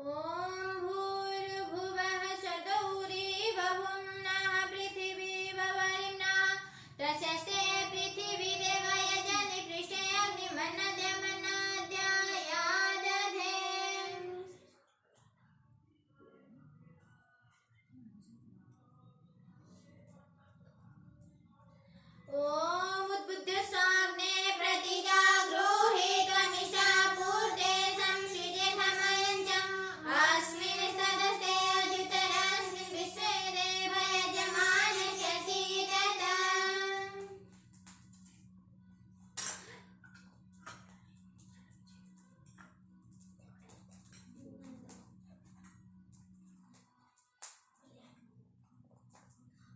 ॐ भूर्भुवः स्वदौरीवहुं नः पृथिवी ववरिम्नः प्रशस्ते पृथिवी देवयजनि पृष्ठे अग्निमन्नद्यमन्नद्यायादधे। ॐ उद्बुद्धस्वाग्ने प्रतिजागृहे त्वमिषा पूर्ते संसृजे धमयञ्च अस्मिन् सदस्ते अद्युतरस्मिन् विश्वे देव यजमानस्य सीदत।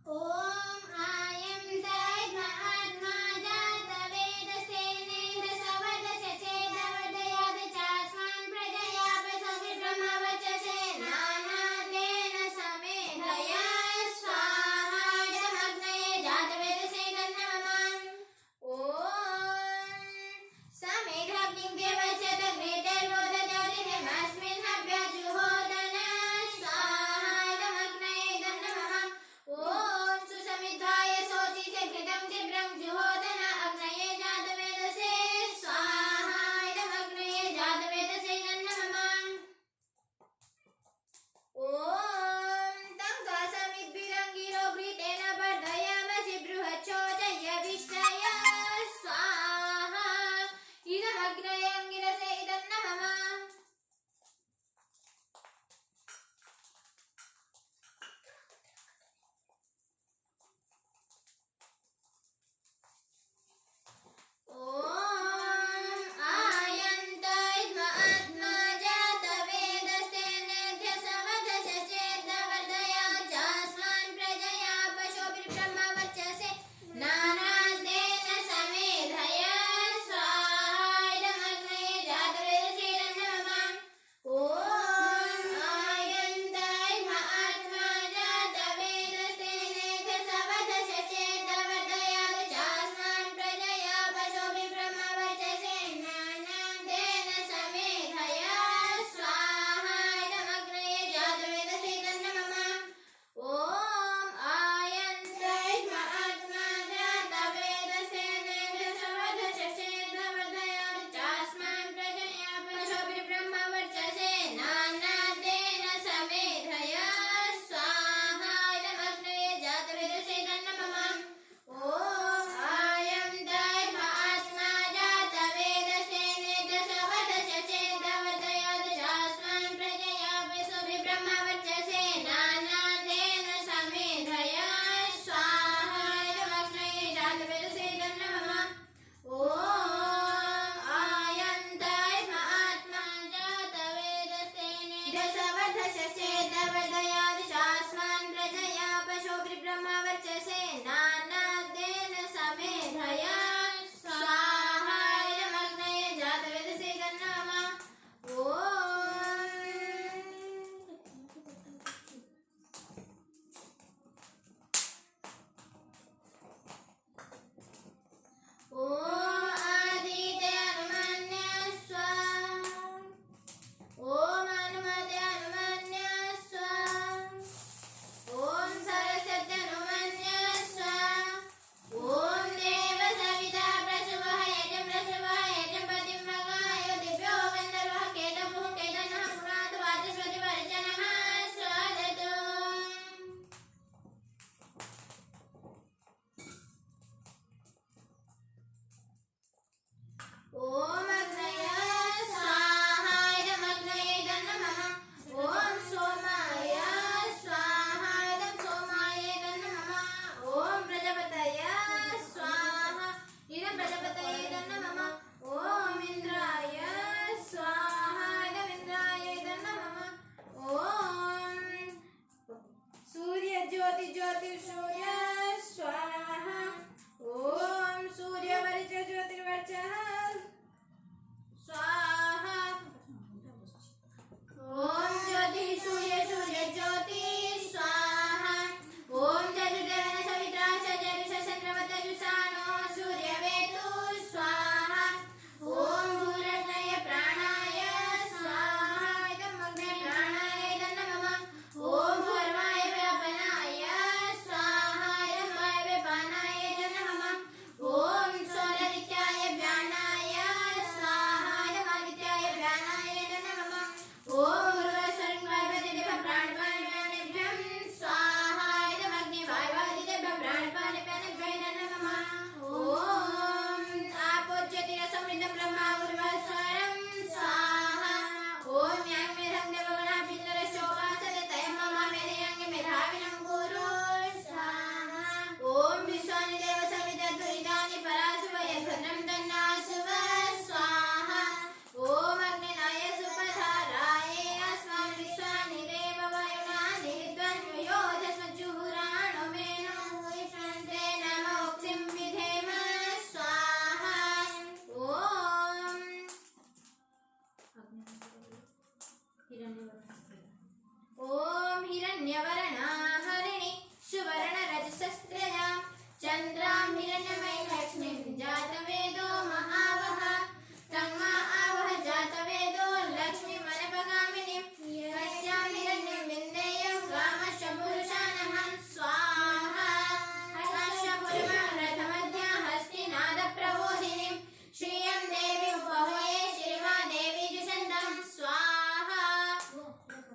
ॐ आयं तैर्महात्मा जातवेदस्ते नेन्द्रसवदस्य चेदवर्धयात् चास्मान् प्रजया पशुभिर्ब्रह्मवर्चसे नानादेन समेधया स्वाहा इदमग्नये जातवेदसे तन्नमः। ॐ समेधाग्निं देवस्य तद्वेदैर्वोदद्योतिर्मस्मिन् हव्यजुहोदन स्वाहा इदमग्नये तन्नमः। ॐ सुसमिद्धाय शोचिते घृतं जिब्रं जुहोदन अग्नये जातवेदसे स्वाहा इदमग्नये जातवेदसे तन्नमः। ॐ तं समिद्भिरङ्गिरो घृतेन वर्धयामसि बृहच्छोचयविष्टय स्वाहा इदमग्नये अङ्गिरसे तन्नमः। ॐ आयन्तैर्महात्मा जातवेदस्ते नेन्द्रसवदस्य चेदवर्धयात् चास्मान् प्रजया पशुभिर्ब्रह्मवर्चसे नानादेन समेधया स्वाहा इदमग्नये जातवेदसे तन्नमः। ॐ आयन्तैर्महात्मा जातवेदस्ते नेन्द्रसवदस्य चेदवर्धयात् चास्मान् प्रजया पशुभिर्ब्रह्मवर्चसे नानादेन समेधया स्वाहा इदमग्नये जातवेदसे तन्नमः। ॐ आयन्तैर्महात्मा जातवेदस्ते नेन्द्रसवदस्य चेदवर्धयात् चास्मान् प्रजया पशुभिर्ब्रह्मवर्चसे नानादेन समेधया स्वाहा इदमग्नये जातवेदसे तन्नमः। ॐ आयन्तैर्महात्मा जातवेदस्ते नेन्द्रसवदस्य चेदवर्धयात् चास्मान् प्रजया पशुभिर्ब्रह्मवर्चसे नानादेन समेधया स्वाहा इदमग्नये जातवेदसे तन्नमः। ॐ आयन्तैर्महात्मा जातवेदस्ते नेन्द्रसवदस्य चेदवर्धयात् चास्मान् प्रजया पशुभिर्ब्रह्मवर्चसे नानादेन समेधया स्वाहा इदमग्नये जातवेदसे तन्नमः। ॐ आदित्य अनुमन्य स्वाहा। ॐ अनुमते अनुमन्य स्वाहा। ॐ सरस्वती अनुमन्य स्वाहा। ॐ देव सविता प्रसवः यजं पतिं मगायो दिव्यो गन्धर्वः केतुः केतनः पुनातु वाचस्पति वर्चनः स्वादतु। ॐ अग्नये स्वाहा इदमग्नये तन्नमः। ॐ सोमाय स्वाहा इदं सोमाय तन्नमः। ॐ प्रजापतये स्वाहा इदं प्रजापतये तन्नमः। ॐ इन्द्राय स्वाहा इदं इन्द्राय तन्नमः। ॐ सूर्यज्योतिर्ज्योतिर्सूर्य स्वाहा। ॐ सूर्यवर्चः स्वाहा। ॐ ज्योतिः सूर्य ज्योतिः स्वाहा। ॐ हिरण्यवर्णा हरिणि सुवर्णरजतस्रजां चन्द्रां हिरण्यमयीं लक्ष्मीं जातवेदो महावः तन्मा आवह जातवेदो लक्ष्मीमनपगामिनीं तस्यां हिरण्यं विन्देयं गामशपुरुषानहं स्वाहा हर्षपूर्वं रथमध्या हस्तिनादप्रबोधिनीं श्रियं देवीं उपहये श्रीमादेवी जुषन्तं स्वाहा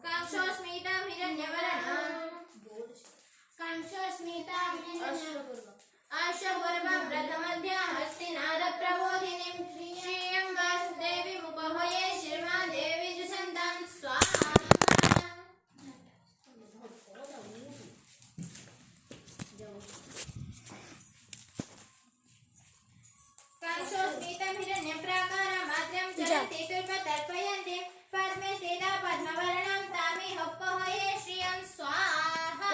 कंसोऽस्मितां हिरण्यवर्णां अश्वपूर्वं रथमध्या हस्तिनादप्रबोधिनीं श्रियं वासुदेवीम् उपहये श्रीमादेवी जुषन्तं स्वाहा कंसोऽस्मितं हिरण्यप्राकारमाद्यं चलति तुल्पतर्पयन्ति पद्मे स्थिता पद्मवर्णां तामिह उपहये श्रियं स्वाहा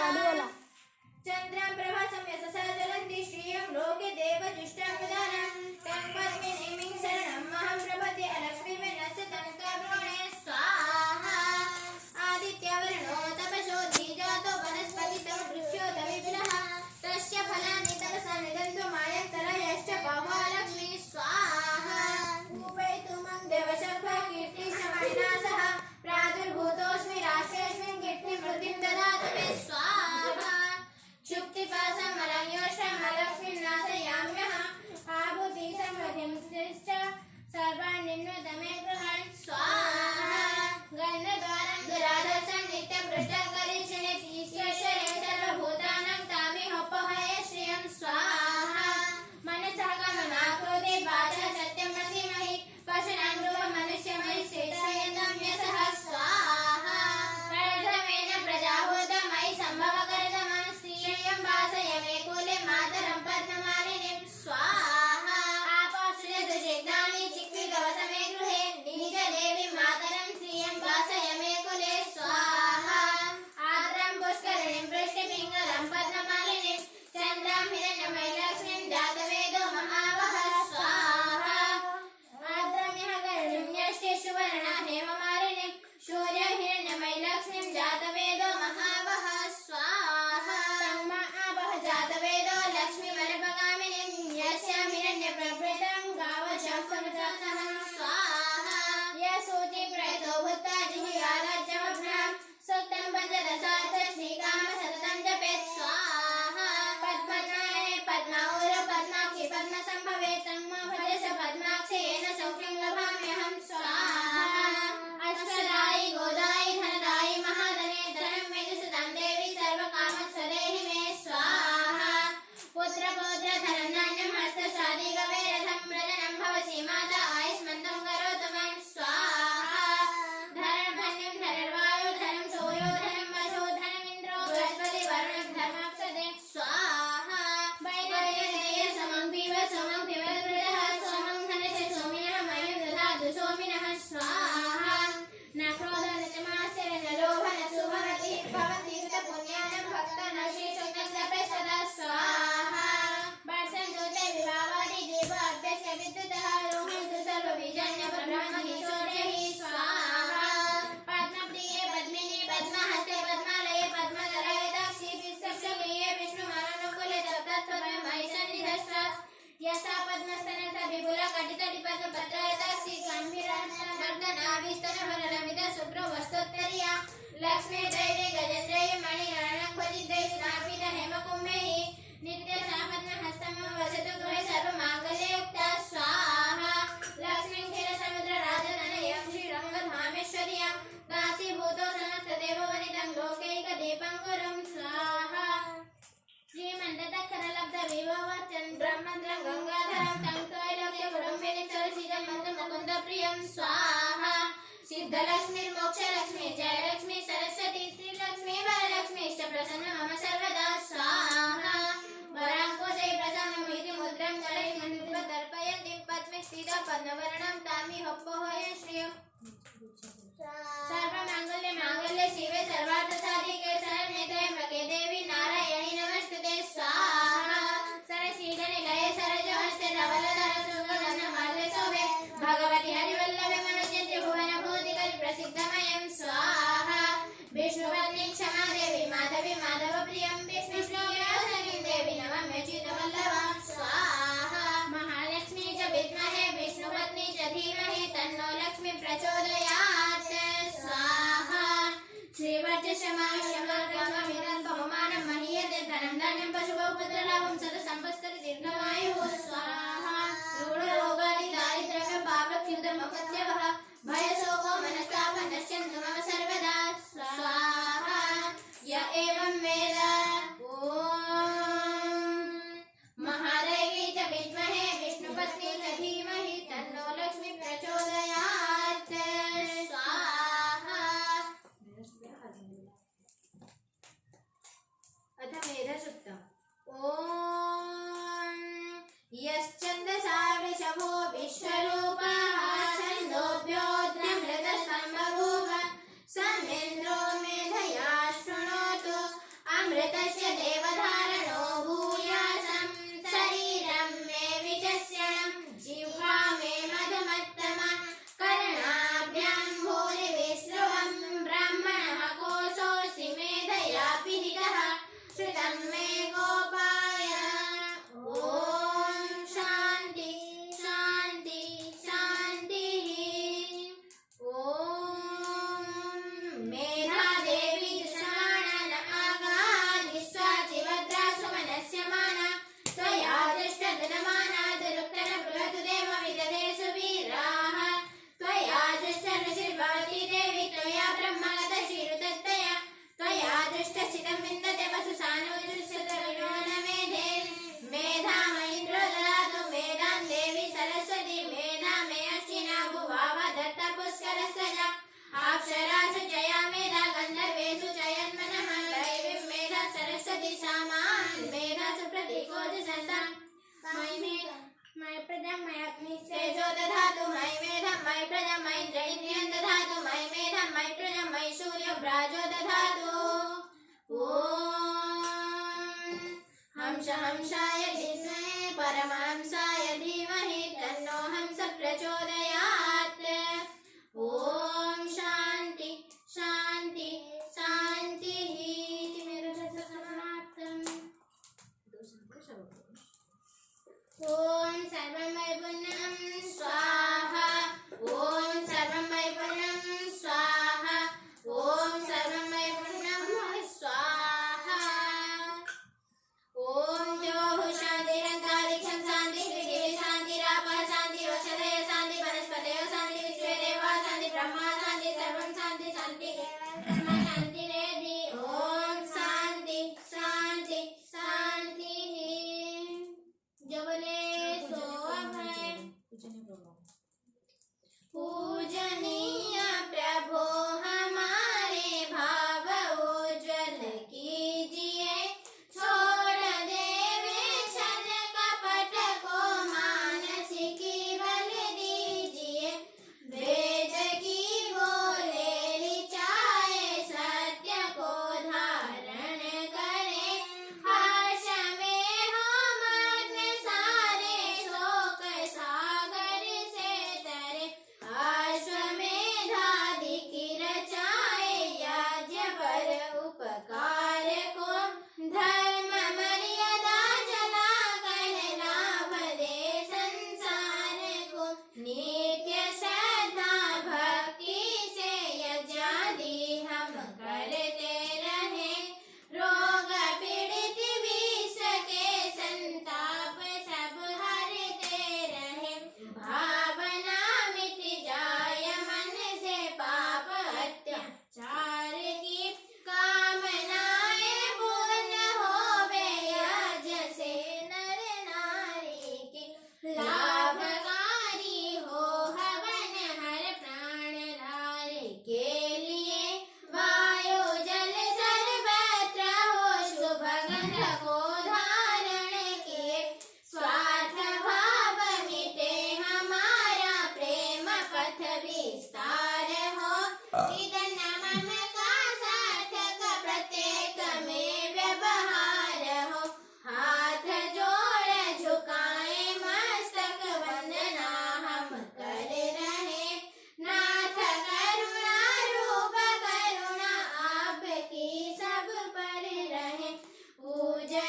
चन्द्रां प्रभासं यशसा ज्वलन्ति श्रियं लोके देवजुष्टाङ्गदानं तं पद्मिनीं शरणं महं प्रपद्ये लक्ष्मीर्नस्य तन्तभ्रूणे स्वाहा आदित्यवर्णो तपसो द्विजातो वनस्पतितो वृक्षोत विपुलः तस्य फलानि तपसा निदन्तु मायन्तरयश्च बह्वा लक्ष्मी स्वाहा उपैतुमं देवशर्वा कीर्तिश्रमणिना सह प्रादुर्भूतोऽस्मि राष्ट्रेऽस्मिन् कीर्तिं वृद्धिं ददातु मे स्वाहा शुक्तिपाशमलयोश्रमलक्ष्मीर्नाशयाम्यहम् आभूतिसमृद्धिश्च सर्वान् निम्नतमे गृहाणि स्वाहा गन्धद्वारं दुरादर्शं नित्यपृष्ठकरीक्षणे ईश्वरे सर्वभूतानां तामिहोपहये श्रियं स्वाहा मनसः कामनाकृते वाचा सत्यं मसीमहि पशूनां गृहमनुष्यमयि श्रेष्ठयन्तं यशः स्वाहा कर्धमेन प्रजाहूतमयि सम्भवकर्दमं श्रियं वासयमे कुले मातरं पद्ममालिनीं स्वाहा आपाश्रितदुषिग्नानि चिक्विदवसमे गृहे निजदेवीं मातरं श्रियं वासयमे कुले स्वाहा आर्द्रं पुष्करिणीं वृष्टिपिङ्गलं पद्ममालिनीं चन्द्रां हिरण्यमयीं लक्ष्मीं जातवेदो महावः स्वाहा आर्द्रमिह गरुडीं यष्टे सुवर्णा हेममालिनीं सूर्यं हिरण्यमयीं लक्ष्मीं जातवेदो महावः स्वाहा तन्मा आवह जातवेदो लक्ष्मीमनपगामिनीं यस्यां हिरण्यप्रभृतं गावशम्भुजातहं स्वाहा यशोचि प्रयतो भूत्वा जिहुयालज्जमभ्रां सूक्तं पञ्चदशात् श्रीकाम सततं जपेत् स्वाहा पद्मनायने पद्माऊरो पद्माक्षि पद्मसम्भवे तन्मा भजस पद्माक्षि येन सौख्यं लभाम्यहं स्वाहा अश्वदायि गोदायि धनदायि महाधने धनं मेजुसुतं देवी सर्वकामस्वदेहि मे स्वाहा पुत्रपौत्र धनं नान्यं हस्तशादी गवेरथं प्रजनं भवसि माता आयुष्मन्तं करोतु मम स्वाहा धरणधन्यं धनर्वायो धनं सूर्यो धनं वशो धनमिन्द्रो बृहस्पति वरुणं धर्माक्षते स्वाहा वैनदेय समं पिब सोमं पिबद्वृतः सोमं धनस्य सोमिनः मह्यं ददातु सोमिनः स्वाहा न क्रोधः न च मात्सर्यः न लोभः न शुभमतिः भवति पुण्यानं भक्तानां श्रीशुद्धस्य सदा स्वाहा वर्षन्तु ते विभावादि देवाभ्यस्य विद्युतः रोहन्तु सर्वबीजान्यब्रह्मकिशोर्यैः स्वाहा पद्मप्रिये पद्मिनी पद्महस्ते पद्मालये पद्मधरे दाक्षी विश्वक्षगीये विष्णुमनोनुकूले तत्तत्त्वमयि सन्निधस्व यसा पद्मस्तनस्थ विपुलकटितटिपद्मपत्राय दाक्षी गम्भीरान्तर्दनाभिस्तनभरणमिद शुभ्रो वस्तोत्तरीया लक्ष्मी दैवी गजेन्द्रैः मणिगणनक्वचिद्दैः स्थापित हेमकुम्भैः नित्यसा पद्महस्तं वसतु गृहे सर्वमाङ्गल्ययुक्ता स्वाहा लक्ष्मीं क्षीरसमुद्रराजतनयं श्रीरङ्गधामेश्वर्यां दासीभूतो समस्तदेववनितं लोकैकदीपं कुरुं स्वाहा श्रीमन्ततक्षरलब्धविभवचं ब्रह्मन्द्रं गङ्गाधरं तं त्रैलोक्यकुटुम्बिनीं सरसिजमन्तमुकुन्दप्रियं स्वाहा सिद्धलक्ष्मीर्मोक्षलक्ष्मी जयलक्ष्मी सरस्वती श्रीलक्ष्मी वरलक्ष्मीश्च प्रसन्न मम सर्वदा स्वाहा वराङ्कुशे प्रसन्नमिति मुद्रां गलयिमनुपतर्पयन्ति पद्मे स्थिता पद्मवर्णां तामिहोपहये श्रियं सर्वमाङ्गल्ये शिवे सर्वार्थसाधिके शरण्ये त्र्यम्बके देवी नारायणी नमस्तुते स्वाहा सरसीदनिलये सरजहस्ते धवलधर सुगन्धमाल्ये शोभे भगवति हरिवल्लभे मनोजन्ते भुवनभूतिकरि प्रसिद्धमयं स्वाहा विद्महे चितवल्लभं स्वाहा। महालक्ष्मी च विद्महे विष्णुपत्नी च धीमहि तन्नो लक्ष्मी प्रचोदयात् स्वाहा। श्रीवज्रशमाशमगममिदं पवमानं महीयते धनं धान्यं पशुपौपुत्रलाभं सतसम्पत्सरि दीर्घमायुः स्वाहा। रूढरोगादि दारिद्र्यं पापक्षुब्धमपत्यवः भयशोको मनस्तापं नश्यन्तु मम सर्वदा स्वाहा। य एवं वेद ॐ महादेवी च विद्महे विष्णुपत्नी च धीमहि तन्नो लक्ष्मी प्रचोदयात् स्वाहा। अथ मेधसुक्तम् ॐ यश्चन्दसा वृषभो विश्वरूपः छन्दोभ्योऽद्यमृतसम्बभूव समिन्द्रो मेधया शृणोतु अमृतस्य देवधारणो भूयासं शरीरं मे विचस्यणं जिह्वा मे मधुमत्तमा कर्णाभ्यां भूरिविस्रवं ब्रह्मणः कोशोऽसि मेधया पिहितः श्रुतं मे गोपाय ॐ शान्ति शान्ति शान्तिः। ॐ मेधादेवी समाना न आगानिस्वाचिभद्रा सुमनस्यमाना त्वया दृष्टधनमाना दुरुक्तरबृहतुदेव विदधे सुवीराः त्वया दृष्टऋषिर्भवती देवी त्वया ब्रह्मगतशिरुतत्तया त्वया दृष्टस्थितं विन्दते वसुसानोजुषतविनो न मेधे मेधामयीन्द्रो ददातु मेधां देवी सरस्वती मेधा मे अश्विना भुवाव दत्तपुष्करस्त्वजा अप्सरासु चया मेधा गन्धर्वेषु चयन्मनः दैवीं मेधा सरस्वती सामां मेधासु प्रतीकोऽधिसन्तां मयि मेधा मयि प्रजां मयि अग्निस्तेजो दधातु मयि मेधां मयि प्रजां मयि इन्द्रियं दधातु मयि मेधां मयि प्रजां मयि सूर्यो व्राजो दधातु। ॐ हंसाय विद्महे परमहंसाय धीमहि तन्नो हंस प्रचोदयात्। ॐ शान्ति शान्ति शान्तिः। ॐ सर्वं वैपुण्यं स्वाहा ॐ सर्वं वैपुण्यं स्वाहा ॐ सर्वं वैपुण्यं स्वाहा। ॐ द्योः शान्तिरन्तारिक्षं शान्ति पृथिवी शान्तिरापः शान्ति औषधयः शान्ति वनस्पतयः शान्ति विश्वे देवाः शान्ति ब्रह्मा शान्ति सर्वं शान्ति शान्ति शान्तिरेधि। ॐ शान्ति शान्ति शान्तिः। जो बोले सो अभय। पूजनीय प्रभो हमारे भाव उज्ज्वल कीजिए छोड़ देवे छल कपट को मानसिकी बल दीजिए वेद की बोले ऋचाए सत्य को धारण करे हर्ष में हो मग्न सारे शोक सागर से तरे अश्वमेधादि की रचाए यज्ञ पर उपकार को धर्म मर्यादा जला कर लाभ दे संसार को नित्य श्रद्धा भक्ति से यज्ञादि हम करते रहे रोग पीड़ित विश्व के संताप सब हरते रहे भावना मिट जाय मन से पाप अत्याचार की कामनाएं पूर्ण होवे यज्ञ से नर नारी की लाभकारी हो हवन हर प्राणधार के लिए वायु जल सर्वत्र हो शुभ गंध को धारण किए स्वार्थ भाव मिटे हमारा प्रेम पथ विस्तार हो इदन मन का सार्थक प्रत्येक में व्यवहार हो हाथ जोड़ झुकाए मस्तक वंदना हम कर रहे नाथ करुणा रूप करुणा आपकी सब पर रहे पूजन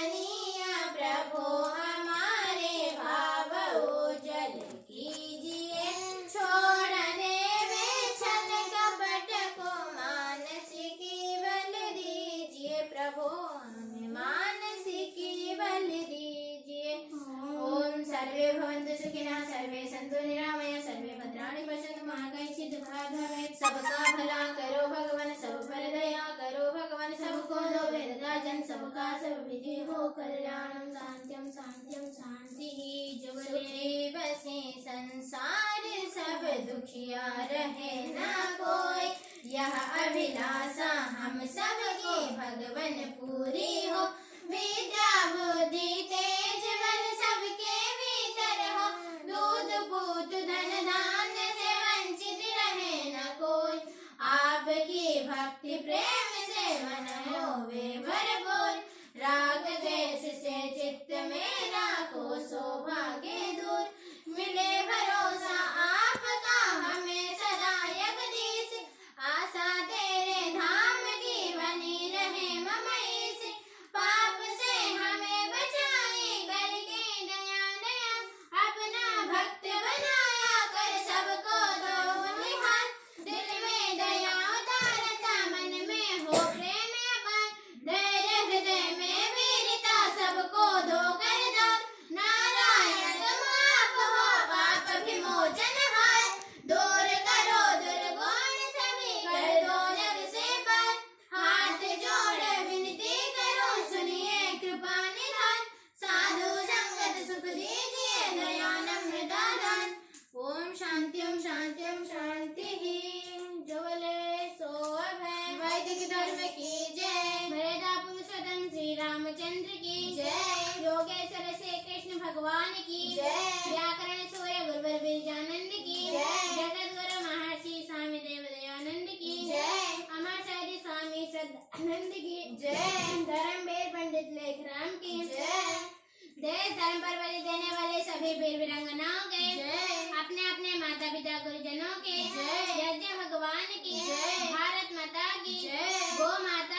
सर्वे भवन्तु सुखिनः सर्वे सन्तु निरामया सर्वे भद्राणि पश्यन्तु मा कश्चित् दुःखात् भवेत् सबका भला करो भगवान सब पर दया करो भगवान सबको दो वेद राजन सबका सब विधि हो कल्याणम शांत्यम शांत्यम शांति सुखी बसे संसार सब दुखिया रहे ना कोई यह अभिलाषा हम सबकी भगवन पूरी हो विद्या बुद्धि तेज बल सबके भीतर हो दूध पूत धन धान्य से वंचित रहे न कोई आपकी भक्ति प्रेम से मन हो वे भरपूर राग द्वेष से चित्त में राखो सौभाग्य दूर मिले भरोसा आपका हमें सदा जगदीश आशा तेरे धाम की बनी रहे ममईश पाप से हमें बचाए करके दया दया अपना भक्त बनाया कर सबको दो निहार दिल में दया उतारता मन में हो प्रेम अपार धैर्य हृदय में वीरता सबको दो कर दो नारायण तुम आप हो पाप विमोचन हाय दूर करो दुर्गुण सभी कर दो जग से पार हाथ जोड़ विनती करो सुनिए कृपा निधान साधु संगत सुख दीजिए दया नम्रता दान ओम शांतिम शांति जो बोले सो अभय वैदिक धर्म की जय मर्यादा पुरुषोत्तम श्री रामचंद्र की जय योगेश्वर श्री कृष्ण भगवान की जय व्याकरण सूर्य गुरुवर बीजानंद की जय जगत गुरु महर्षि स्वामी देव दयानंद की जय अमर शायरी स्वामी श्रद्धानंद की जय धर्मवीर पंडित लेखराम की जय देश धर्म पर बलि देने वाले सभी वीर वीरांगनाओं के जय अपने अपने माता पिता गुरुजनों के जय यज्ञ भगवान की जय भारत माता की जय गौ माता